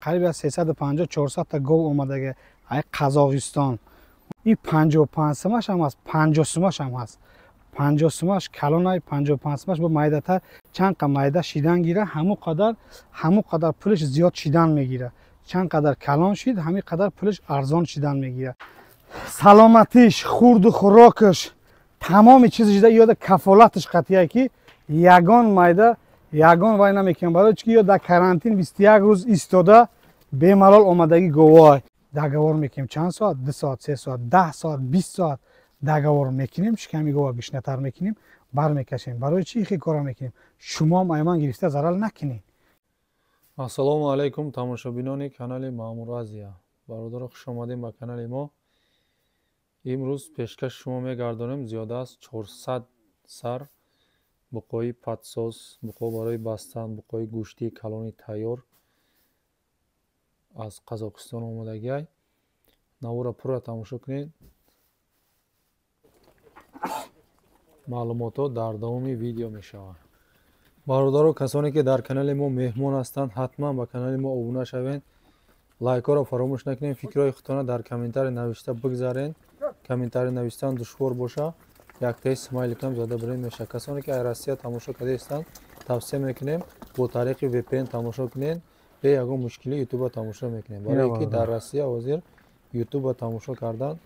قریب 350 400 تا گاو اومده ای قزاقستان. این 55 سمش هم هست، 50 سمش هم هست. 50 سمش کلانای 55 سمش با مایده تا چند قدر مایده شیدن گیره همو قدر پولش زیاد شیدن میگیره. چند قدر کلان شید همین قدر پولش ارزان شیدن میگیره. سلامتیش، خورد و خوراکش، تمام چیزش یاد کفالتش قطعیه که یگان مایده یگان وای نمیکنم برای چی یا در کرانتین 21 روز ایستاده بیمالال اومدگی گواه دگوار میکنیم چند ساعت 2 ساعت 3 ساعت 10 ساعت 20 ساعت دگوار میکنیم شکمی گواه گشنه‌تر میکنیم برمیکشیم. برای چی خیلی کارا میکنیم؟ شما مایمان گرفته ضرر نکنین. ассалому алайкум тамошобинони канали Маъмур Азия. бародаро хуш омадем ба канали мо. имрӯз пешкаш шумо мегардонем зиёда аз 400 сар буқои патсос, буқо барои бастан, буқои гӯшти калони тайёр аз Қазоқистон омадагиай. навора пурра тамошо кунед. маълумото дар давоми видео мешавад. бародаро касоне ки дар канали мо меҳмон ҳастанд ҳатман ба канали мо обуна шавед. лайкҳоро фаромӯш накунед. фикрҳои худтона дар комментария навишта бигзаред. комментария навиштан душвор боша яктаи смайликам зада биред меша. касоне ки аз Россия тамошо кардаистанд тавсия мекунем бо тариқи VPN тамошо кунед. бе ягон мушкили ютуба тамошо мекунем. барое ки дар Россия ҳозир ютуба тамошо кардан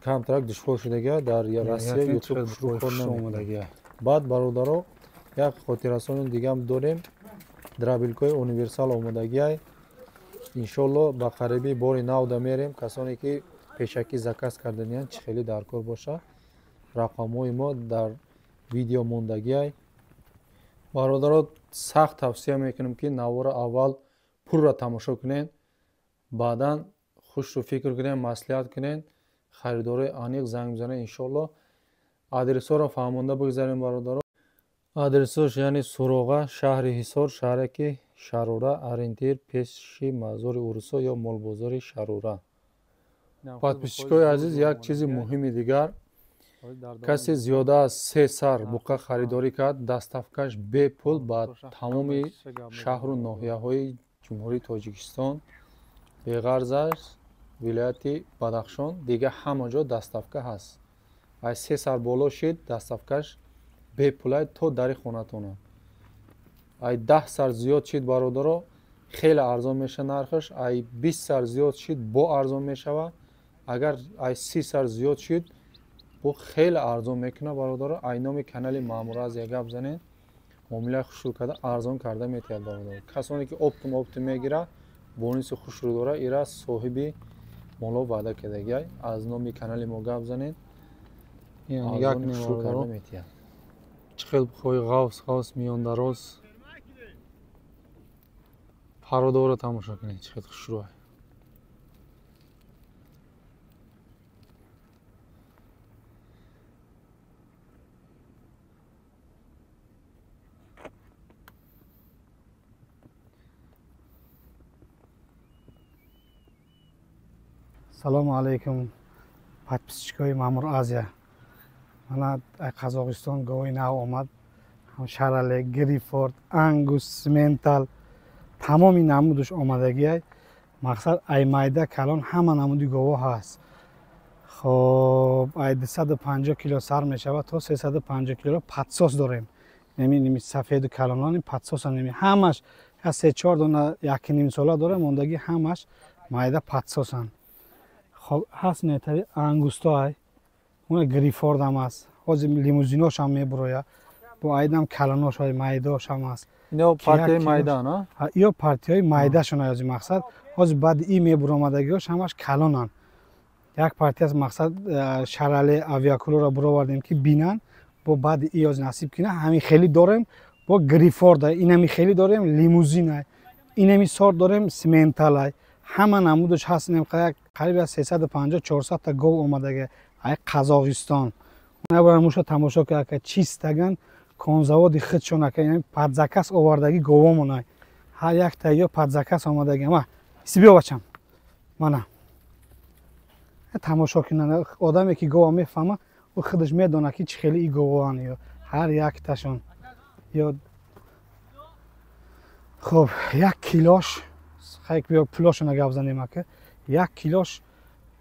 камтарак душвор шудагиа. дар Россия ютуб шурӯъ намекунад. баъд бародаро як хотиррасони дигам дорем. драбилкои универсал омадагиай. иншолло ба қариби бори навда мерем. касоне ки пешакӣ заказ карданиянд чӣ хеле дар кор боша. рақамҳои мо дар видео мондагиай. бародаро сахт тавсия мекунем ки навора аввал пурра тамошо кунед. баъдан хушу фикр кунед, маслиҳат кунед. харидорои аниқ занг бизанед. иншолло адресҳоро фаҳмонда бигзарем бародаро. адресош яъне суроға шаҳри ҳисор, шаҳре ки шарура ориентир пеши мазори урусо ё молбозори шарура. подписчикои азиз, як чизи муҳими дигар, касе зиёда аз 3 сар буқа харидорӣ кард дастафкаш бепул ба тамоми шаҳру ноҳияҳои ҷумҳурии Тоҷикистон, беғарзаш, вилояти Бадахшон, дига ҳама ҷо дастафка ҳаст. аз 3 сар боло шид дастафкаш бепулай то дари хонатонам. ай 10 сар зиёд шид бародаро хеле арзон меша нархаш. ай 20 сар зиёд шид бо арзон мешава. агар ай 30 сар зиёд шид бо хеле арзон мекуна бародаро. ай номи канали Маъмур Азия гап занед. муомилаи хушрӯ карда арзон карда метиҳад бародаро. касоне ки оптум мегира бониси хушрӯ дора ира соҳиби моло ваъда кардагиай. аз номи канали мо гап занед. арзони хушрӯ карда метиҳад. чӣ хел бухои ғавс миёндароз пародора тамошо кунед. чӣ хел хушрӯай. салому алайкум подписчикои Маъмур Азия. мана Қазоқистон гови нав омад. шарале, грифорд, ангус, симентал тамоми намудаш омадагиай. мақсад ай майда калон ҳама намуди гово ҳаст. хоб ай 250 кило сар мешавад то 350 кило патсос дорем. неми сафеду калонони патсоса неми ҳамаш 3-4 дона 1.5 сола дорем. мондаги ҳамаш майда патсосан. хоб ҳаст нетари ангусто ай уна грифорд ҳам аст. ҳозир лимузинош ҳам мебуроя. бо айдам калонош ҳай майдош ҳам аст. ино партияи майда на? иё партияи майдашона ёзи мақсад ҳозир баъди и мебуромадагиҳош ҳамаш калонан. як партия мақсад шарале авиакулоро буровардем ки бинан бо баъди и ёзи насиб кина ҳамин хели дорем. бо грифорд ай инами хели дорем лимузин ай инами сорт дорем симентал ай ҳама намудаш ҳаст. қариб 350 400 та гов омадаги ай Қазоқистон. набарам муша тамошо карда чистаган конзаводи худшон ака падзакас овардаги говомон ай ҳар як таё падзакас омадаги ма сибиё бачам мана тамошо кунан. одаме ки гова мефаҳма ӯ худаш медона ки чӣ хели и говоан ё ҳар якташон ё хоб 1 килош хайк биё пулошона гап занем ака 1 килош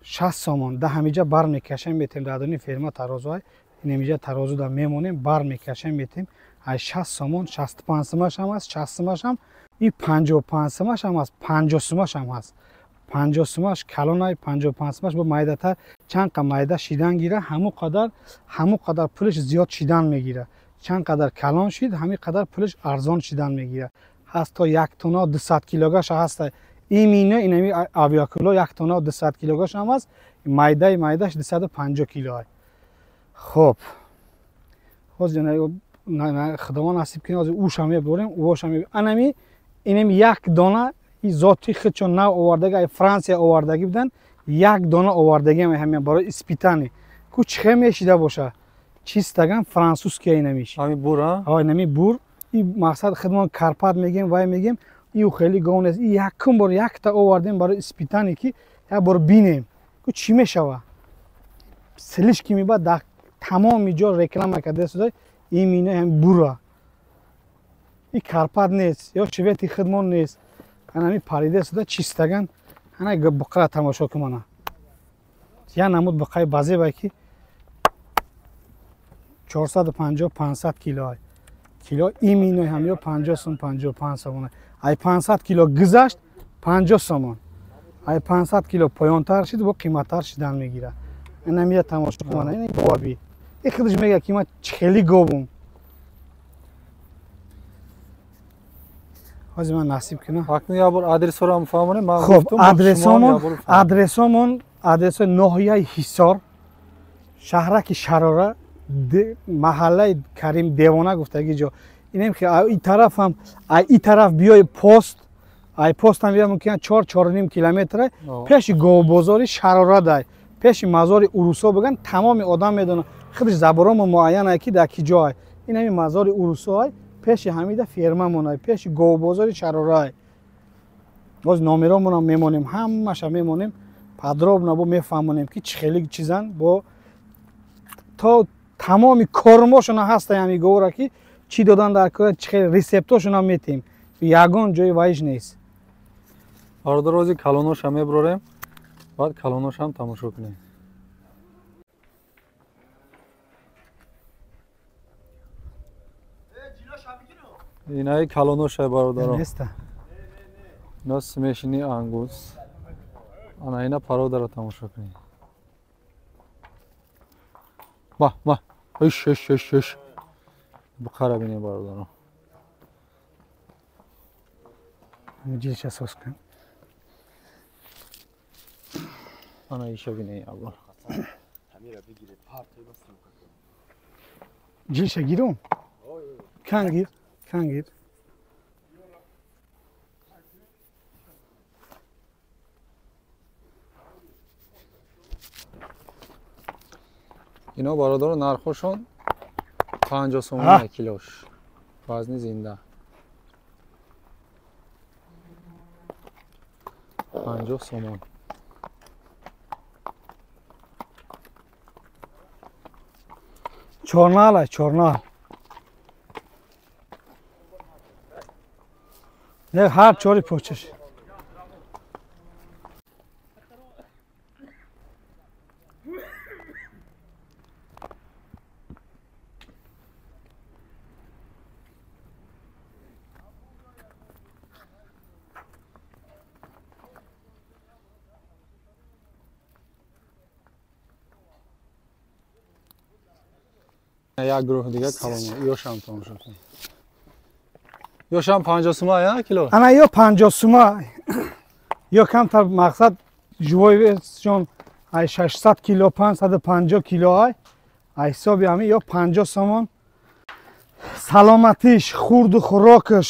60 сомон да ҳамиҷа бар мекашем метем дадони ферма тарозуай инамиҷа тарозу да мемонем бар мекашем метем ай 60 сомон 65 сомаш ҳам аст 60 сомаш ҳам и 55 сомаш ҳам аст 50 сомаш ҳам аст 50 сомаш калонай 55 сомаш бо майдатар чанд қа майда шидан гира ҳамон қадар пулиш зиёд шидан мегира чанд қадар калон шид ҳамин қадар пулиш арзон шидан мегира ҳаст то 1 тонна 200 килогаша ҳаста имина инами авиакуло 1 тонна 200 килогаш ҳам аст майдаш 250 кило хоб ҳозир худованд насиб кунад ушам меборем ушам анами инами 1 дона зоти худчон нав овардаги Франсия овардаги будан 1 дона овардаги ҳамин барои испитани ку чихе мешида боша чистаган французския инамиш ами бура инами бур и мақсад худмон Карпат мегем вай мегем иу хеле гонес и якум бор якта овардем барои испитане ки як бор бинем ку чӣ мешава слишки мебад да тамоми ҷо реклама карда шуда имина ҳам бура и Карпат нест ё шевети худмон нест анами парида шуда чистаган ана буқра тамошо кумана я намуд буқаи базеба ки 450-500 кило кило иминой ҳам ё 50 сом 55 сомон ай 500 кило гузашт 50 сомон ай 500 кило поёнтар шид бо қиматтар шидан мегира инамия тамошо кунана ин боваби и худш мега ки ман хеле говум ҳозир ман насиб кунам акни я бор адресоро мефаҳмонем ман хоб адресомон адресои ноҳияи Ҳисор шаҳраки Шарора маҳаллаи Карим Девона гуфтаги ҷо инем ки ин тараф ҳам ин тараф биёи пост ҳам биё мумкина 4-4.5 километр пеши говбозори Шарора дай пеши мазори Урусо биган тамоми одам медонад худш заборомо муайяна ки дар ки ҷо инами мазори Урусо пеши ҳамида ферма монай пеши говбозори Шарора боз номеромона мемонем ҳамаша мемонем подробно бо мефаҳмонем ки чӣ хеле чизан бо то тамоми кормошона ҳаста ҳами говора ки чӣ додан дар кора чӣ хеле рецептошона метем ягон ҷои вайш нест бародар ҳозир калоноша меброрем баъд калоношам тамошо кунем инаи калоноша бародаро ина смешини ангус ана ина пародаро тамошо кунем ма иш буқара бинем бародаро ҷилша сос кун ана иша бинем аввал ҷилша гирум кан гир ино бародаро нархошон 50 сомон килош вазни зинда 50 сомон чорнал не ҳар чори почаш як гурӯҳ дига калоно ёшам тамошо кунем ёшам 50 сума я кило ана ё 50 сума ё камтар мақсад живойшон ай 600 кило 550 кило ай ҳисоби ами ё 50 сомон саломатиш хурду хӯрокаш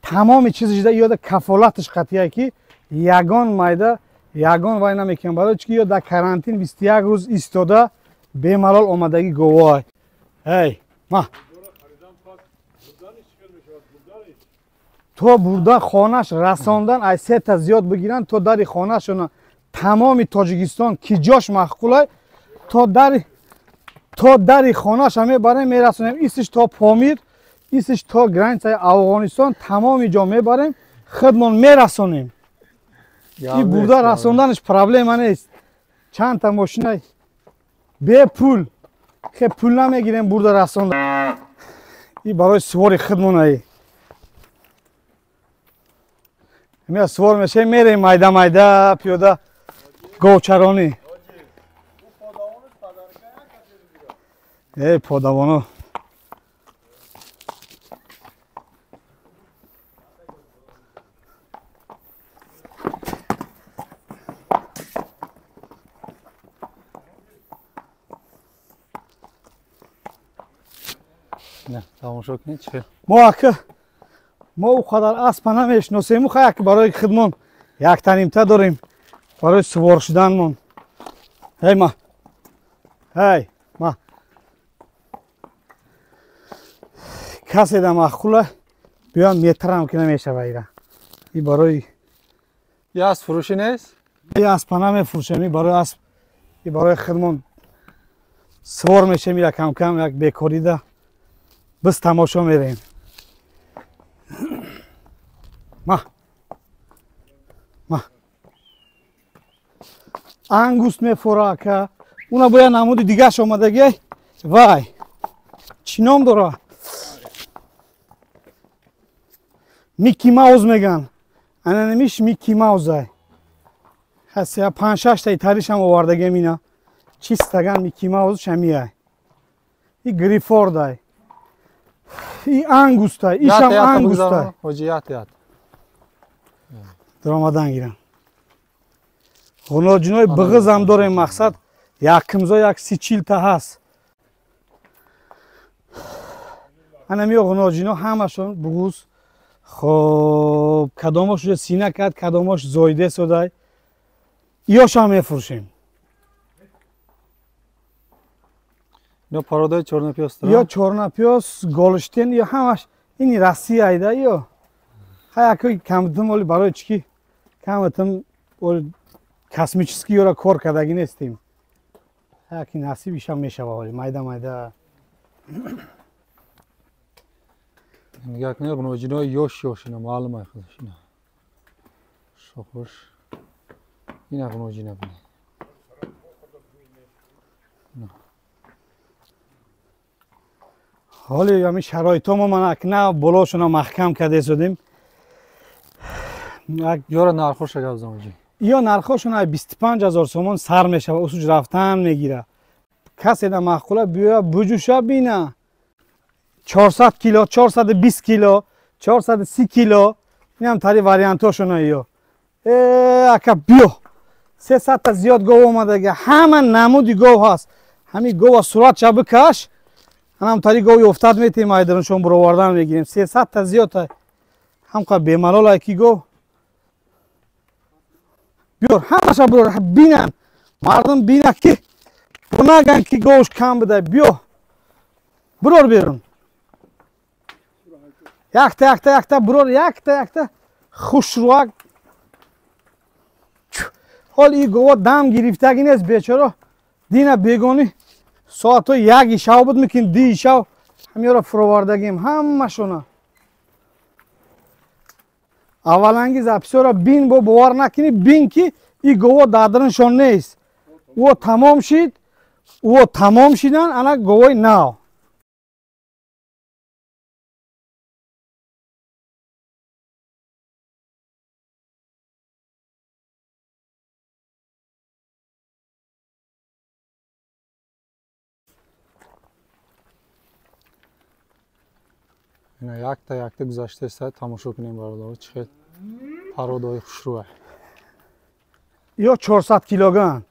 тамоми чизиш да ёда кафолаташ қатъия ки ягон майда ягон вай намекунам барои чӣ ки ё дар карантин 21 рӯз истода бемалол омадаги говоай эй ма то бурда хонаш расондан ай сета зиёд бигиранд то дари хонашона тамоми Тоҷикистон ки ҷош махқулай то дари хонаша мебарем мерасонем истиш то Помир истиш то границаи Афғонистон тамоми ҷо мебарем худмон мерасонем این برده رساندنش پرابلم نیست. چند تا ماشین به پول که پول نمیگیریم برده رساندن. این برای سوار خودمون می سوار میشه میریم مایده مایده پیاده گوچرانی. ای پادوانو نه تماشا کنید چه ما او قدر اسب نمیشناسیم. خو یک برای خودمون یک تنیمته داریم برای سوار شدنمون. هی ما کسی در مخوله بیان میترم که نمیشه ویره. این برای یه اسب فروشی نیست؟ یه اسب نمیفروشیم. برای اسب این برای خودمون سوار میشیم. یک کم کم یک بیکاری ده بس تماشا میریم. ما انگوست میفوره که اونا باید نمود دیگه ش آمدگی. وای چی نام داره؟ میکی ماوز میگن. انا نمیش میکی ماوزه. هستی 5-6 تا تاریش هم آوردگی مینا. چیستگن میکی ماوز شمیه. این گریفورد این انگوست ایش هم انگوست حاجیات در آمدن گیرن. غناجینای بغز هم داره. مقصد یک کمزا یک 30-40 تا هست. انمی غناجینا همشون بغز. خب کدامش سینه کرد کدامش زایده شده. یاش هم میفروشیم. یا پارادای چورنپیاس داره؟ یا چورنپیاس گالشتین یا همش این رسی ایده یا های کمتم ولی برای چکی کمتم ولی کسمیچسکی یا را کار کردگی نیستیم. یکی نصیبش هم میشه ولی مایده نگاه کنید غناجینای یاش اینا معلومه خودش اینا شخوش اینا غناجینا بینید. حالی همی شرایط ما من اکنه بلاشونا محکم کرده شدیم. یارا نرخوش گفت زمانجی یا نرخوشون 25,000 تومان سر میشه و اسوج رفتن میگیره. کسی در مخوله بیا بجوشه بینه 400 کیلو 420 کیلو 430 کیلو این هم تاری واریانت هاشونه. یا اکا بیا 300 تا زیاد گوه اومده. همه نمودی گوه هست. همین گوه صورت شبه کش هم تاری گوی افتاد میتیم مایدرنشون برو واردن میگیریم. 300 تا زیاد هم که بیملال ایکی گو بیار همش برو بینن مردم بینه که نگن که گوش کم بده. بیا برور بیرون یک تا برور یک تا خوش روک. حال این گوه دم گرفتگی نیست بیچاره دینه بیگانی ساعت یک شو بود میکن دی شو همی را فرواردگیم همه شونه. اولنگی زپسی را بین با باور نکنی بین که این گوه دادرنشون نیست. او تمام شد او تمام شدن انا گوه نو. اینا یک تا گذاشته است تماشا کنیم برادر چقدر پارادای خوشروه. یا 400 کیلوگرم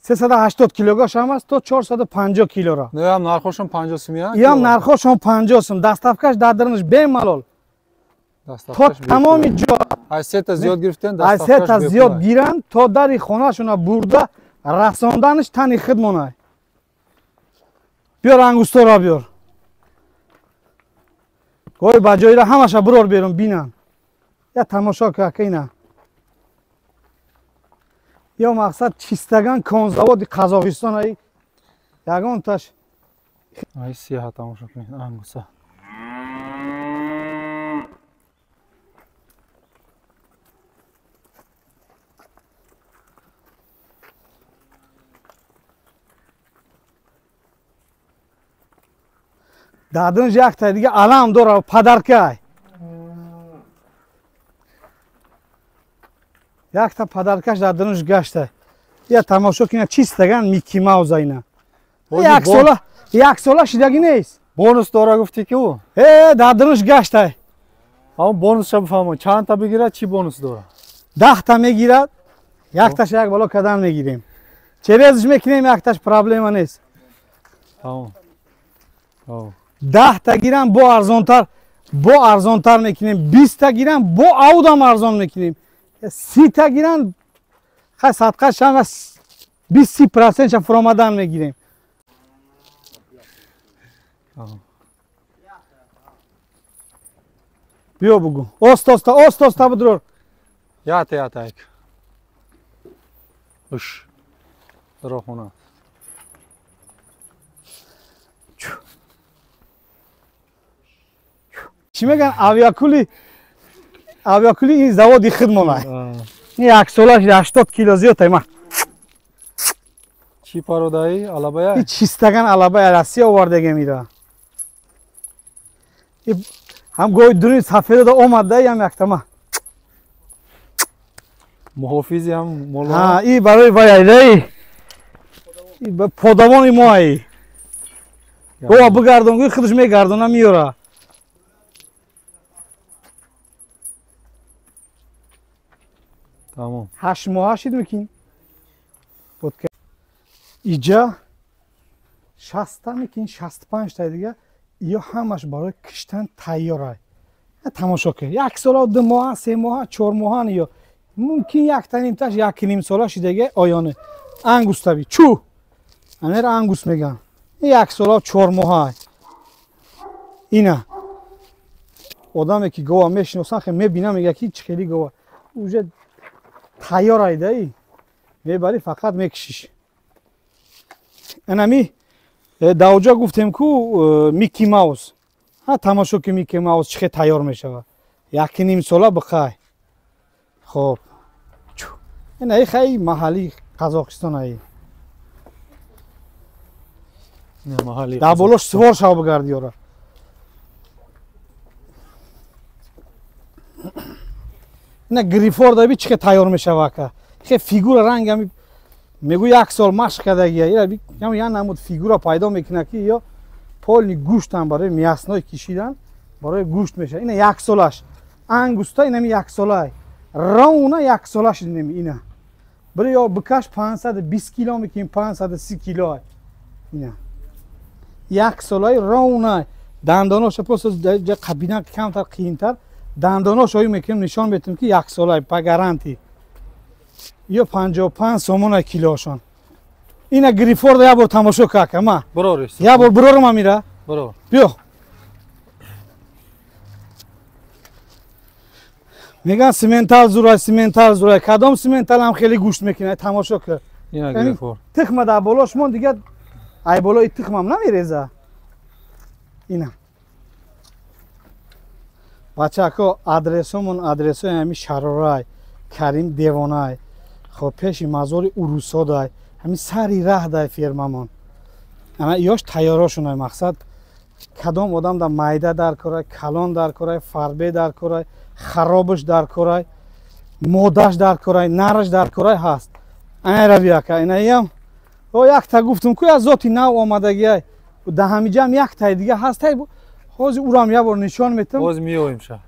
380 کیلوگرم هم است تا 450 کیلو را. نه هم نرخوشون 50 سومیه. یا هم نرخوشون 50 سوم دستافکش دادرنش بیملال. تا تمام جا از 3 تا زیاد گرفتن از 3 تا زیاد گیرن تا در خونه شون برده رساندنش تنی خدمونه. بیار انگوستا را بیار. گوی بجایی را همش برور بیرون بینن. یا تماشا که اینا. یا مقصد چیستگان کانزاواد قزاقستان ای یگان تاش ای سیاه تماشا کنید انگوسا. дадунш якта дига алам дора падаркай. Якта падаркаш дадунш гашта. Я тамошо кина чистаган Микки Маус айна. Як сола шидаги нест. бонус дора гуфти ки ӯ? Дадунш гашта. ҳамон бонусша бифаҳмон, чандта бигирад, чӣ бонус дорад? 10 та мегирад, якташ як бало кадан мегирем. Черезш мекунем, якташ проблема нест. 10 та гирам бо арзонтар мекунем, 20 та гирам бо аудам арзон мекунем. 30 та гирам хай садқаш ҳам 20% ша фуромадан мегирем. биё бугу. Оста будрор. Ятайк. Уш. Рохона. Чӣ меган авиакули ин заводи хидмона. Ин як солаш 80 кило зиёд ма. Чӣ пародаи алабая? Ин чистаган алабая Россия овардага мира. ҳам гоҳи дуни сафеда омада ям яктама. Муҳофизи ҳам моло. И барои ваяй. И подавони мои. Гова бигардон, гӯи худаш мегардона миёра. Тамом. 8 моҳа шид мекин. Подка. Иҷа 60 та мекин, 65 та дига. Ё ҳамаш барои киштан тайёрай. Тамошо кӣ. 1 сола, 2 моҳа, 3 моҳа, 4 моҳа ё мумкин 1 та нимташ 1,5 сола шидага оёне. Ангустаби. Чӯ? Анера ангус меган. 1 сола, 4 моҳа. Ина. Одаме ки гова мешиносан хе мебинам мега ки чӣ хели гова. Уже тайёрай даи. Мебари фақат мекишиш. Анами давҷа гуфтем ку Микки Маус. Тамошо ки Микки Маус чӣ хел тайёр мешава. 1,5 сола бихай. Хоб. Ина хай маҳалли Қазоқистон ай. Не маҳалли. Да болош свор шав бигарди ёра. Ина грифор да би чӣ хел тайёр мешава ка. Хе фигура рангами мегӯ 1 сол машқ кардагия. Ина я намуд фигура пайдо мекуна ки ё полни гӯштам барои мясной кишидан барои гӯшт мешава. Ина 1 солаш. Ангуста инами 1 солай. Рауна 1 сола шидем ина. Бери ё бикаш 520 кило мекин, 530 кило. Ина. 1 солай рауна. Дандоноша просто ҷа қабина камтар қиимтар. Дандоноша ё мекунем нишон метем ки 1 солай па гаранти. Ё 55 сомона килошон. Ина грифор да я бор тамошо кака ма. Брорис. Я бор брорам амира. Бро. Биё. меган симентал зурай. Кадом симентал ҳам хеле гӯшт мекунад. Тамошо кар. Ина грифор. Тихма да болош мон дига ай болои тихмам намереза. Ина. Бачако адресомон адресои ҳами Шарорай, Карим Девонай. Хоб пеши мазори Урусо дай. ҳами сари раҳ дай фермамон. Ана ёш тайёрошунай мақсад кадом одам да майда дар корай, калон дар корай, фарбе дар корай, харобаш дар корай, модаш дар корай, нараш дар корай ҳаст. Ана равияка инаям якта гуфтум ку аз зоти нав омадагиай. Да ҳамиҷам яктай дига ҳастай. ҳозир урам я бор нишон метам. Ҳозир меоем ша.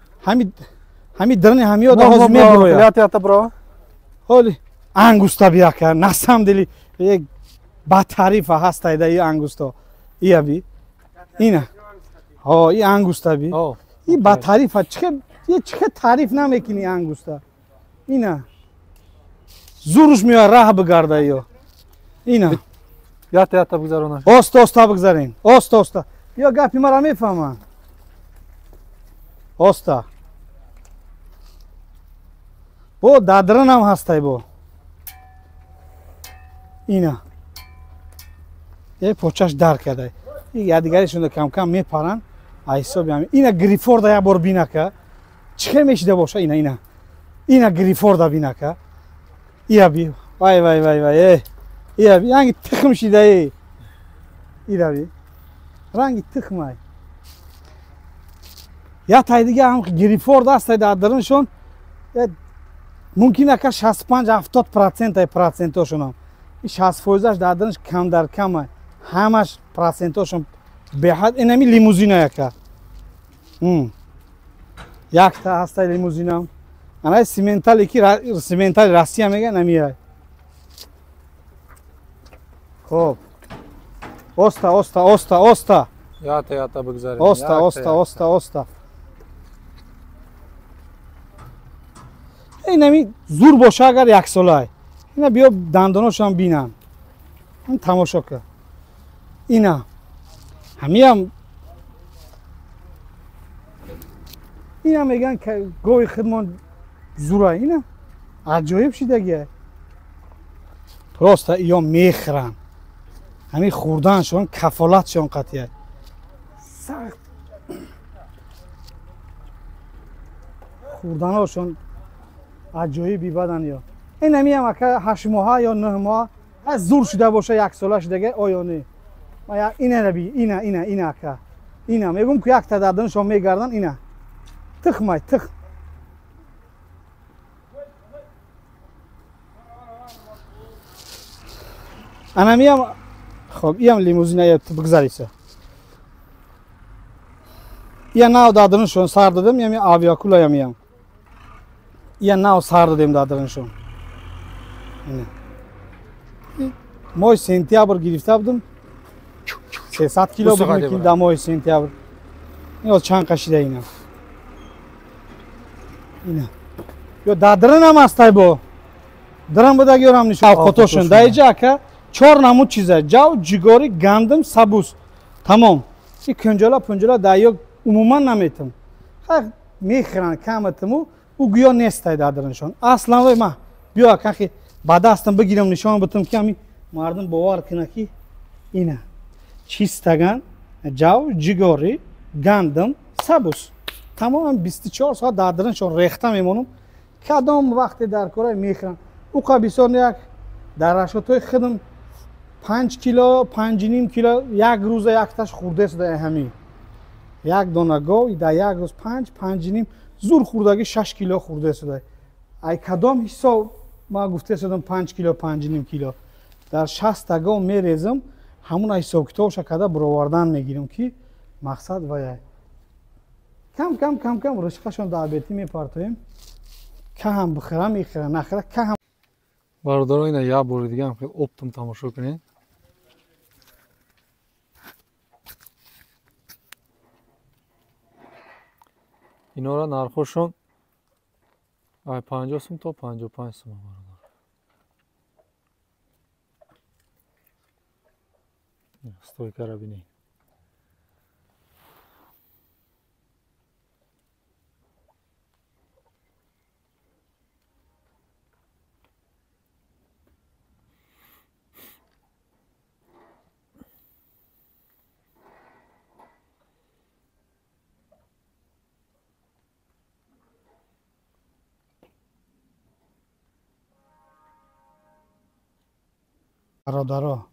ҳами драни ҳамиёда ҳозир меброя. Ята бро. ҳоли ангуста бияка насам дили як батарифа ҳастай да и ангусто. Ия би. Ина. И ангуста би. И батарифа чӣ тариф намекунӣ ангуста. Ина. Зурш меоя раҳ бигарда ё. Ина. Ята бигзарона. Оста бигзарен. Оста. Ё гапи мара мефаҳманд. Оста. бо дадранам ҳастай бо. Ина. Е почаш дар кадай. Я дигаришон кам мепаранд. Айсоби ҳами. Ина грифор да як бор бинака. Чӣ мешида боша ина. Ина грифор да бинака. Ия би. Вай. Ия би ранги тихм шида. Ира би. Ранги тихмай. یا تای دیگه هم گریفورد است در درنشون ممکنه که 65-70% پرسنتاشون هم این 60% در درنش کم در کمه همش پرسنتاشون به حد این همی لیموزین یکه یک تا هسته لیموزین هم انا سیمنتال یکی سیمنتال راستی هم میگه نمیه خب اوستا یاتا بگذاریم اوستا این همی زور باشه اگر یک سالای اینا بیا دنداناش هم بینن این تماشا که اینا همی هم اینا میگن که گوی خودمان زورای اینا عجایب شدگیه پراسته اینا میخرن همین خوردنشون کفالتشون قطعیه سخت خوردنشون عجایبی بدن یا این همی هم که 8 ماه یا 9 ماه از زور شده باشه یک ساله شده آیا نه ما اینه نبی اینا که اینا میگم که یک تا دردنشون میگردن اینا تخمای تخم انا میام خب این لیموزینه یا بگذاریسه یا ناو دادنشون سر دادم یا می آویاکولا یا میام یا ناو سر دادیم دادنشون ماه سنتیابر گرفته بودم 300 کیلو بودم که در ماه سنتیابر این چند کشیده اینا یا دادرن هم هسته با درم بوده گیرم نشون خطوشون دایجا که 4 نمود چیزه جو جگاری گندم سبوس تمام این کنجالا دایو عموما نمیتم خیلی میخرن کمتمو او گویا نیسته دادرنشون اصلا وای ما بیا که بعد هستم بگیرم نشان بتم که همین مردم باور کنه که اینه چیستگن جو جگاری گندم سبوس تمام 24 ساعت دادرنشون ریخته میمونم کدام وقتی در کارای میخرن او که بسیار یک در رشتهای خودم 5 کیلو 5.5 کیلو یک روز یک تاش خورده شده همین یک دانه گاو در یک روز 5.5 زور خوردگی 6 کیلو خورده شده ای کدام حساب ما گفته شدم 5 کیلو 5.5 کیلو در 60 گاو میریزم همون حساب کتاب شکده برآوردن میگیرم که مقصد وای کم رشقشون دعوتی میپرتیم که هم بخره میخره نخره که هم برادران اینا یا بار دیگه هم خیلی اپتم تماشا کنین اینا را نرخوشون 50 سوم تا 55 سوم برادر стойка را بینید برادرها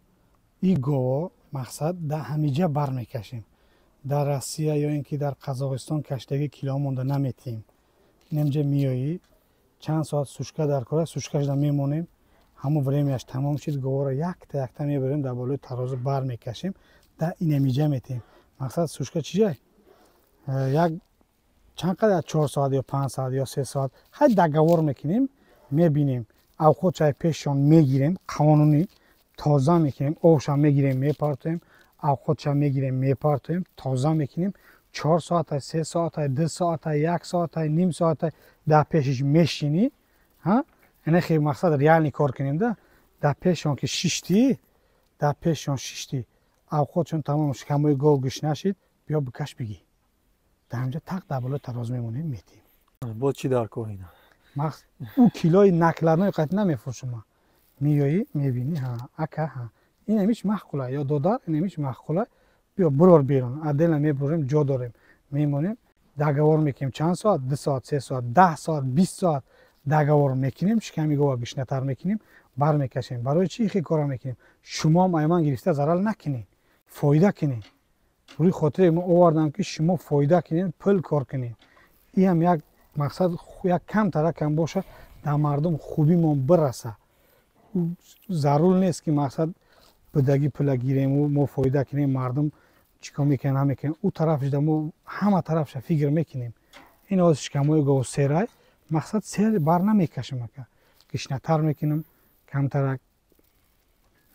این گاوا مقصد در همیجا بر میکشیم در روسیه یا اینکه در قزاقستان کشتگی کیلو مونده نمیتیم نمجه میایی چند ساعت سوشکه در کاره سوشکش در میمونیم همون وریمیش تمام شد گاوا را یک تا میبریم در بالای ترازو بر میکشیم در این همیجا میتیم مقصد سوشکه چیه یک چند قدر 4 ساعت یا 5 ساعت یا 3 ساعت خیلی دگوار میکنیم میبینیم او خود چای پیششان میگیریم قانونی تازه میکنیم اوش هم میگیریم میپارتیم او خودش هم میگیریم میپارتیم تازه میکنیم 4 ساعت 3 ساعت 2 ساعت 1 ساعت نیم ساعت در پیشش میشینی ها اینه خیلی مقصد ریالی کار کنیم در پیششان که شیشتی در پیششان شیشتی او خودشون تمام شکموی گاو گوش نشید بیا بکش بگی در همجا تق در بالا تراز میمونیم میتیم با چی در کار اینا او کیلوی نکلرنای قطع نمیفروشم میایی میبینی ها اکا ها این همیش محقوله یا دودار این همیش محقوله بیا برور بیرون عدل میبریم جا داریم میمونیم دگوار میکنیم چند ساعت 2 ساعت 3 ساعت 10 ساعت 20 ساعت دگوار میکنیم شکمی گاو گشنه‌تر میکنیم بر میکشیم برای چی خیلی کارا میکنیم شما هم ایمان گرفته ضرر نکنین فایده کنین روی خاطر ما آوردم که شما فایده کنین، پول کار کنین. این هم یک مقصد یک کم ترکم باشه در مردم خوبی ما برسه. ضرور نیست که مقصد بدگی پول گیریم و ما فایده کنیم مردم چیکار میکنن هم میکنن او طرفش ما همه طرفش فکر میکنیم. این از شکمای گاو سیرای مقصد سیر بر نمیکشم که گشنه‌تر میکنم کمتر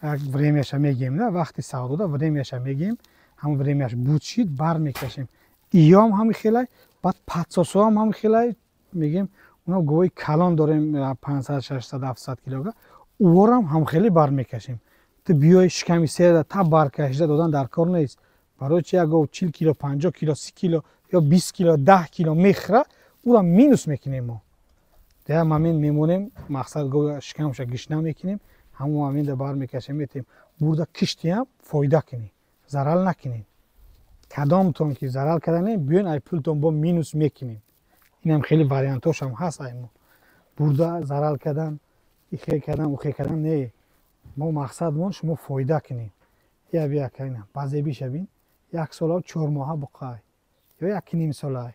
یک وریمیش میگیم نه وقتی سعودو وریمیش میگیم هم وریمیش بود شید بر میکشیم ایام هم خیلی بعد پاتسوسو هم خیلی میگیم اونا گوی کلان داریم 500 600 700 کیلوگرم اورم هم خیلی بر میکشیم تو بیای شکمی سیر تا بر کشیده دادن در کار نیست برای چی گاو 40 کیلو 50 کیلو 30 کیلو یا 20 کیلو 10 کیلو میخره او را مینوس میکنیم ما در همین میمونیم مقصد گاو شکمش گشنه میکنیم همون همین در بر میکشیم میتیم برده کشتی هم فایده کنیم ضرر نکنیم کدامتون که ضرر کردنیم بیاین ای پولتون با مینوس میکنیم این هم خیلی واریانتاش هم هست ایمو برده ضرر کردن خیلی کردن و خیلی کردن نه ما مقصدمون شما فایده کنیم یا بیا کنیم بعضی بیشبین یک سال و 4 ماه بقای یا یک نیم سال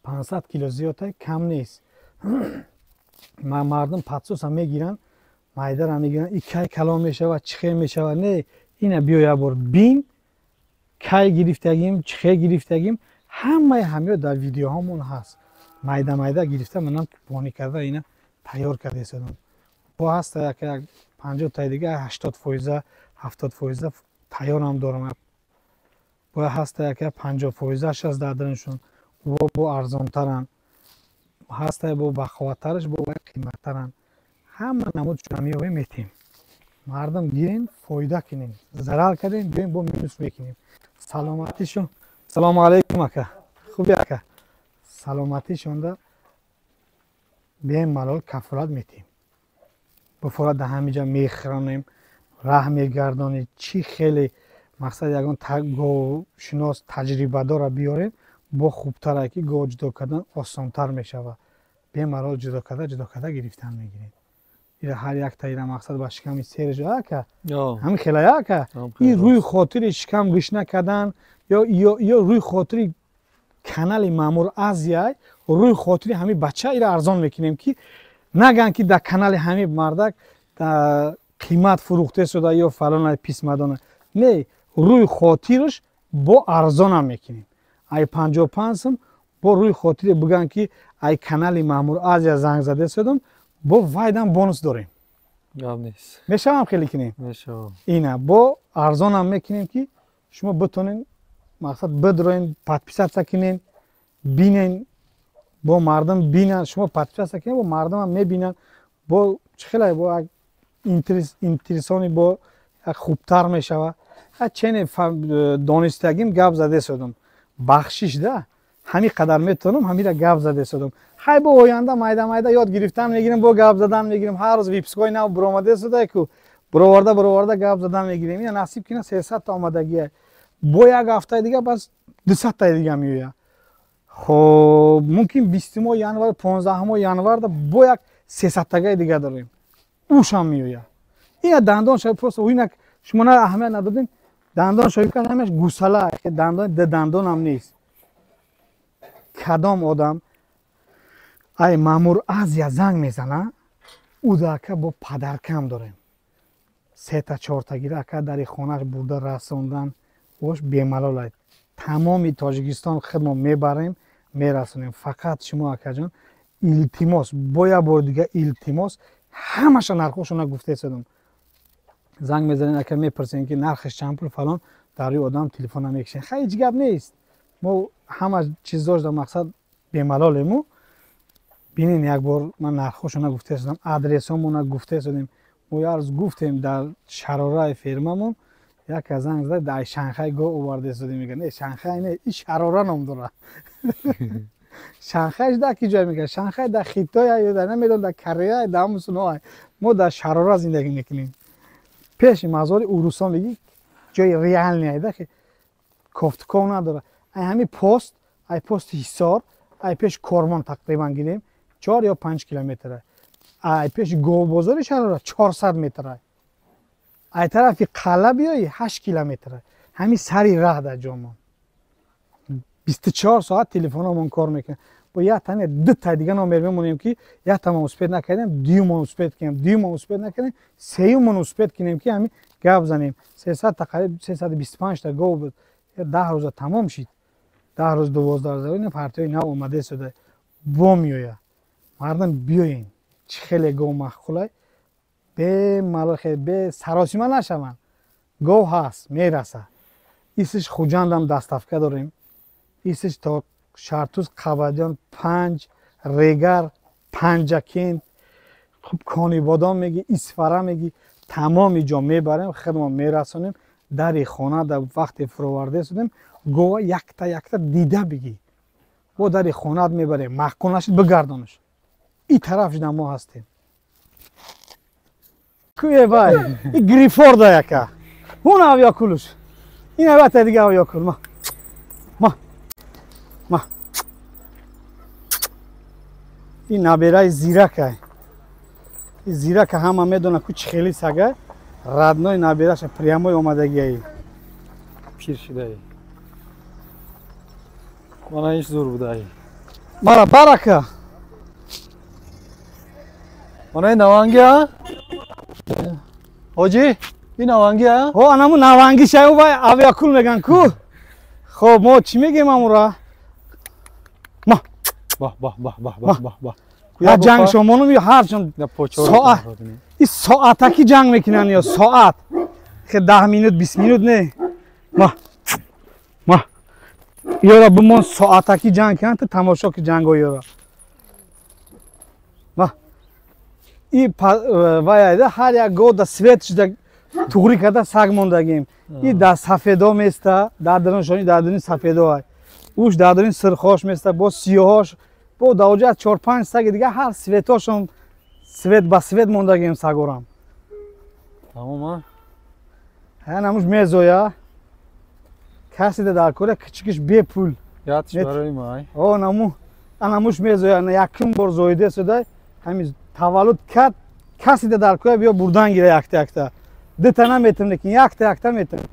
500 کیلو زیاده کم نیست مردم پاتسوس هم میگیرن مایدر هم میگیرن این کی کلام میشه و چخه میشه و نه اینه بیا بار بین کی گرفتگیم چخه گرفتگیم همه همیو در ویدیو همون هست مایده گرفته منم پانی کرده اینا تیار کرده سدم با هست که 50 تا دیگه 80% 70% تیار هم دارم با هست که 50% از دادنشون و با ارزان ترن هست با بخواترش با قیمت ترن همه نمودشون همیو میتیم مردم گیرین فایده کنین ضرر کردین بیاین با مینوس میکنیم سلامتیشون سلام علیکم اکا خوبی اکا سلامتیشون دا بیاین ملال کفالت میتیم بفراد در همینجا میخرانیم راه میگردانیم چی خیلی مقصد یکان گاو شناس تجربه داره بیاریم با خوبتره که گاو جدا کردن آسانتر میشود بیاین ملال جدا کرده گرفتن میگیریم این هر یک تایره مقصد با شکمی سیر جا که همین خیلی که این روی خاطر شکم گشنه کردن یا روی خاطر کانال مامور ازیای روی خاطر همین بچه ایره ارزان میکنیم که نگن که در کانال همین مردک در قیمت فروخته شده یا فلان پیس مدانه نه روی خاطرش با ارزان هم میکنیم ای 55 هم با روی خاطر بگن که ای کانال مامور ازیا زنگ زده شدم با وایدم بونوس داریم نیست میشه هم خیلی کنیم میشه اینه با ارزان هم میکنیم که شما بتونین مقصد بدروین پادپیسات کنین بینین با مردم بینن شما پادپیسات کنین با مردم هم میبینن با خیلی با اینترسانی با خوبتر میشوه چنین دانستگیم گپ زده شدم بخشش ده همین قدر میتونم همین را گپ زده شدم خیلی با آینده مایده یاد گرفتن میگیریم با گپ زدن میگیریم هر روز ویپسکوی نو برآمده شده که برآورده گپ زدن میگیریم این نصیب کنه 300 تا آمدگی با یک هفته دیگه بس 200 تا دیگه میوید خب ممکن 20 ینوار 15 ینوار با یک 300 تا دیگه داریم اوش هم میوید این دندان شاید پروست و اینک شما نه اهمیت ندادین دندان شاید کنه همش گوساله که دندان هم نیست کدام آدم ای مامور از یا زنگ میزنه او داکه با پدر کم داریم 3 تا 4 تا گیره که در خونش برده رسوندن وش بیملال تمامی تاجیکستان خدمت میبریم میرسونیم فقط شما اکا جان التماس باید بار دیگه التماس همش نرخشون گفته شدم زنگ میزنین اکا میپرسین که نرخش چند پول فلان در روی آدم تلفن نمیکشین خیلی هیچ گپ نیست ما همه چیزاش در مقصد بیملالمو بینین یک بار من نرخشون گفته شدم ادرسمون گفته شدیم ما یارز گفتیم در شراره فرممون یک از زنگ زد در شانگهای گو آورده شدیم میگن نه شانگهای نه این شراره نام داره شانگهایش در کی جای میگه شانگهای در خیتای یا در نمیدونم در کره در همون ما در شراره زندگی میکنیم پیش مزار اوروسان میگی جای ریال نیایده که کفتکو نداره همین پست ای پست حصار ای پیش کرمان تقریبا گیریم 4 یا 5 کیلومتره ای پیش گو بازار شراره 400 متره ای طرفی قلعه بیایی 8 کیلومتره همین سری راه در جامون 24 ساعت تلفنمون کار میکنه با یه تنه دو تا دیگه نامبر میمونیم که یه تا ما مثبت نکردیم دیوم مثبت کنیم دیوم مثبت نکردیم سیوم مثبت کنیم که همین گپ زنیم 300 تقریبا 325 تا گو بود 10 روز تمام شد 10 روز 12 روز این پارتای نو اومده شده بو میویا مردم بیاین چه خیلی گو مخولای به ملخ به سراسیمه نشون گو هست میرسه ایسش خوجاندم دستافکه داریم ایسش تا شرطوز قبادیان 5 ریگر 5 کین خب کانی بادام میگی اسفره میگی تمام جا میبریم خدمت میرسونیم در خانه در وقت فروورده شدیم گوه یک تا دیده بگی و در خانه میبریم محکوم نشد بگردانش این طرف جدا ما هستیم کوی بای این گریفور دا یکا اون آویا کلوش این البته دیگه آویا کل ما این نبیره زیرکه این زیرک همه میدونه که چه خیلی سگه ردنای نبیرش پریامای اومدگی ای پیر شده ای من ایش زور بوده ای مرا برکه من این نوانگی ها حاجی این نوانگی ها او انمو نوانگی شایو بای آویا کل میگن کو خب ما چی میگیم امورا با یا جنگ شما نمی هر چون ساعت این ساعتکی جنگ میکنن یا ساعت که 10 مینوت 20 مینوت نه ما یارا بمون ساعتکی جنگ کنن تو تماشا که جنگ ها یارا این وایده هر یک گو در سویت شده توغری کرده سگ موندگیم این در سفیدا میسته در درنشانی در درین سفیدا های اوش در درین سرخاش میسته با سیاهاش با دوجه 4-5 سگ دیگه هر سویتاشون سویت با سویت موندگیم سگورم تمام ها نموش میزویا کسی در کوره کچکش بی پول یادش برای مای او نموش میزویا نه یکم بار زویده شده همین تولد کرد کسی در کوره بیا بردن گیره یکتا دو تا نمیتونم لیکن یک تا میتونم